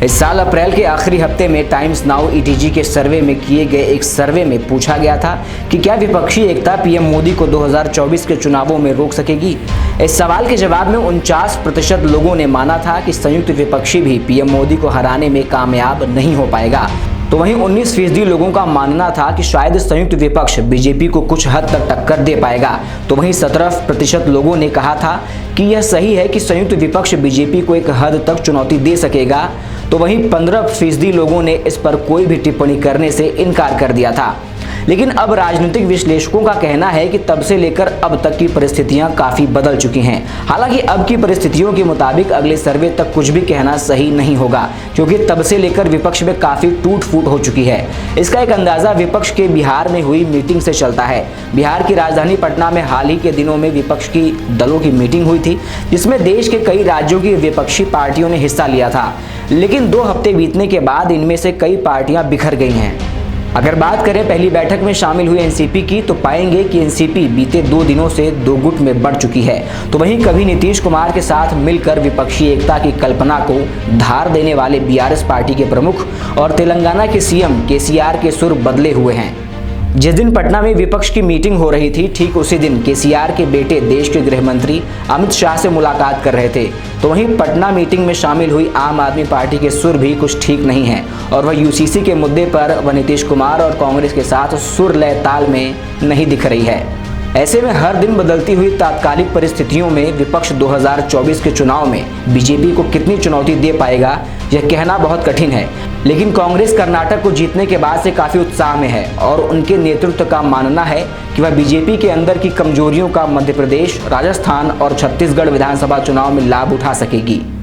इस साल अप्रैल के आखिरी हफ्ते में टाइम्स नाउ ईटीजी के सर्वे में किए गए एक सर्वे में पूछा गया था कि क्या विपक्षी एकता पीएम मोदी को 2024 के चुनावों में रोक सकेगी। इस सवाल के जवाब में 49% लोगों ने माना था कि संयुक्त विपक्षी भी पीएम मोदी को हराने में कामयाब नहीं हो पाएगा, तो वहीं 19% लोगों का मानना था कि शायद संयुक्त विपक्ष बीजेपी को कुछ हद तक टक्कर दे पाएगा, तो वहीं 17% लोगों ने कहा था कि यह सही है कि संयुक्त विपक्ष बीजेपी को एक हद तक चुनौती दे सकेगा, तो वहीं 15% लोगों ने इस पर कोई भी टिप्पणी करने से इनकार कर दिया था। लेकिन अब राजनीतिक विश्लेषकों का कहना है कि तब से लेकर अब तक की परिस्थितियां काफी बदल चुकी हैं। हालांकि अब की परिस्थितियों के मुताबिक अगले सर्वे तक कुछ भी कहना सही नहीं होगा, क्योंकि तब से लेकर विपक्ष में काफी टूट फूट हो चुकी है। इसका एक अंदाजा विपक्ष के बिहार में हुई मीटिंग से चलता है। बिहार की राजधानी पटना में हाल ही के दिनों में विपक्ष की दलों की मीटिंग हुई थी, जिसमें देश के कई राज्यों की विपक्षी पार्टियों ने हिस्सा लिया था। लेकिन 2 हफ्ते बीतने के बाद इनमें से कई पार्टियां बिखर गई हैं। अगर बात करें पहली बैठक में शामिल हुए एनसीपी की, तो पाएंगे कि एनसीपी बीते 2 दिनों से 2 गुट में बढ़ चुकी है। तो वहीं कभी नीतीश कुमार के साथ मिलकर विपक्षी एकता की कल्पना को धार देने वाले बीआरएस पार्टी के प्रमुख और तेलंगाना के सीएम केसीआर के सुर बदले हुए हैं। जिस दिन पटना में विपक्ष की मीटिंग हो रही थी, ठीक उसी दिन केसीआर के बेटे देश के गृह मंत्री अमित शाह से मुलाकात कर रहे थे। तो वहीं पटना मीटिंग में शामिल हुई आम आदमी पार्टी के सुर भी कुछ ठीक नहीं है, और वह यूसीसी के मुद्दे पर वह नीतीश कुमार और कांग्रेस के साथ सुर लय ताल में नहीं दिख रही है। ऐसे में हर दिन बदलती हुई तात्कालिक परिस्थितियों में विपक्ष 2024 के चुनाव में बीजेपी को कितनी चुनौती दे पाएगा, यह कहना बहुत कठिन है। लेकिन कांग्रेस कर्नाटक को जीतने के बाद से काफी उत्साह में है और उनके नेतृत्व का मानना है कि वह बीजेपी के अंदर की कमजोरियों का मध्य प्रदेश, राजस्थान और छत्तीसगढ़ विधानसभा चुनाव में लाभ उठा सकेगी।